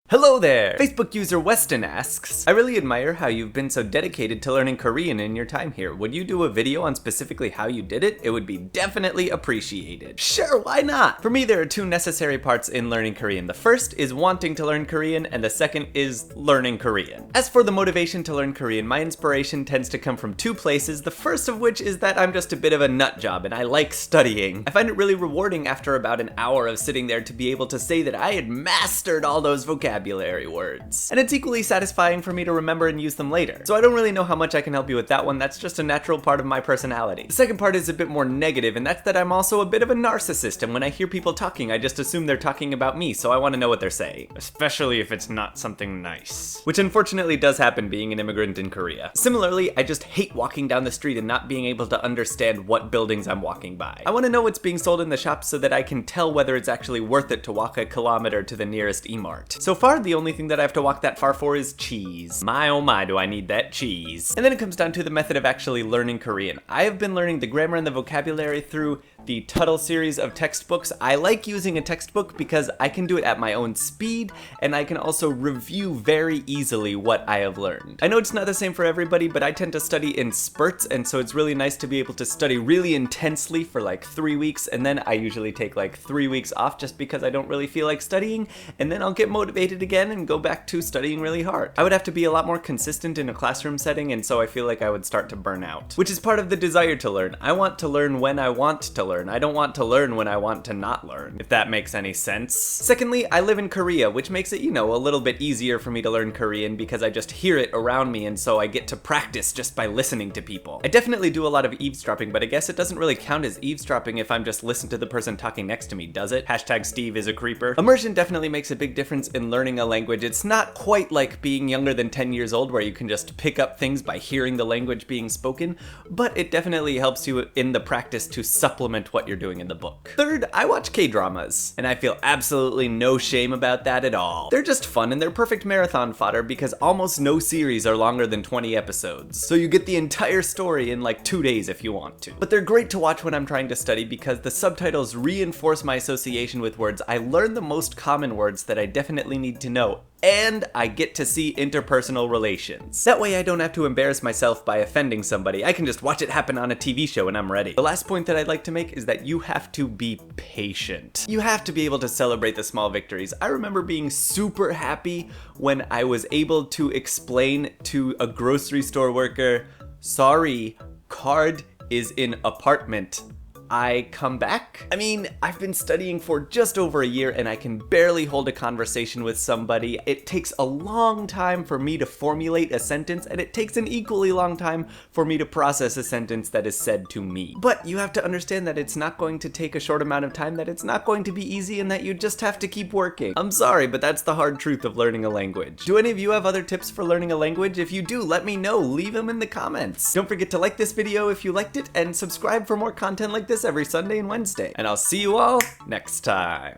Hello there! Facebook user Weston asks, I really admire how you've been so dedicated to learning Korean in your time here. Would you do a video on specifically how you did it? It would be definitely appreciated. Sure, why not? For me, there are two necessary parts in learning Korean. The first is wanting to learn Korean, and the second is learning Korean. As for the motivation to learn Korean, my inspiration tends to come from two places, the first of which is that I'm just a bit of a nut job and I like studying. I find it really rewarding after about an hour of sitting there to be able to say that I had mastered all those vocabulary words. And it's equally satisfying for me to remember and use them later. So I don't really know how much I can help you with that one, that's just a natural part of my personality. The second part is a bit more negative, and that's that I'm also a bit of a narcissist, and when I hear people talking, I just assume they're talking about me, so I want to know what they're saying. Especially if it's not something nice. Which unfortunately does happen being an immigrant in Korea. Similarly, I just hate walking down the street and not being able to understand what buildings I'm walking by. I want to know what's being sold in the shops so that I can tell whether it's actually worth it to walk a kilometer to the nearest E-Mart. So far, the only thing that I have to walk that far for is cheese. My oh my, do I need that cheese. And then it comes down to the method of actually learning Korean. I have been learning the grammar and the vocabulary through the Tuttle series of textbooks. I like using a textbook because I can do it at my own speed, and I can also review very easily what I have learned. I know it's not the same for everybody, but I tend to study in spurts, and so it's really nice to be able to study really intensely for like 3 weeks, and then I usually take like 3 weeks off just because I don't really feel like studying, and then I'll get motivated again and go back to studying really hard. I would have to be a lot more consistent in a classroom setting, and so I feel like I would start to burn out. Which is part of the desire to learn. I want to learn when I want to learn. I don't want to learn when I want to not learn, if that makes any sense. Secondly, I live in Korea, which makes it, a little bit easier for me to learn Korean because I just hear it around me, and so I get to practice just by listening to people. I definitely do a lot of eavesdropping, but I guess it doesn't really count as eavesdropping if I'm just listening to the person talking next to me, does it? Hashtag Steve is a creeper. Immersion definitely makes a big difference in learning a language. It's not quite like being younger than 10 years old where you can just pick up things by hearing the language being spoken, but it definitely helps you in the practice to supplement what you're doing in the book. Third, I watch K-dramas, and I feel absolutely no shame about that at all. They're just fun, and they're perfect marathon fodder because almost no series are longer than 20 episodes, so you get the entire story in like 2 days if you want to. But they're great to watch when I'm trying to study because the subtitles reinforce my association with words. I learn the most common words that I definitely need to know, and I get to see interpersonal relations. That way I don't have to embarrass myself by offending somebody. I can just watch it happen on a TV show and I'm ready. The last point that I'd like to make is that you have to be patient. You have to be able to celebrate the small victories. I remember being super happy when I was able to explain to a grocery store worker, sorry, card is in apartment. I come back? I mean, I've been studying for just over a year and I can barely hold a conversation with somebody. It takes a long time for me to formulate a sentence, and it takes an equally long time for me to process a sentence that is said to me. But you have to understand that it's not going to take a short amount of time, that it's not going to be easy, and that you just have to keep working. I'm sorry, but that's the hard truth of learning a language. Do any of you have other tips for learning a language? If you do, let me know. Leave them in the comments. Don't forget to like this video if you liked it, and subscribe for more content like this every Sunday and Wednesday. And I'll see you all next time.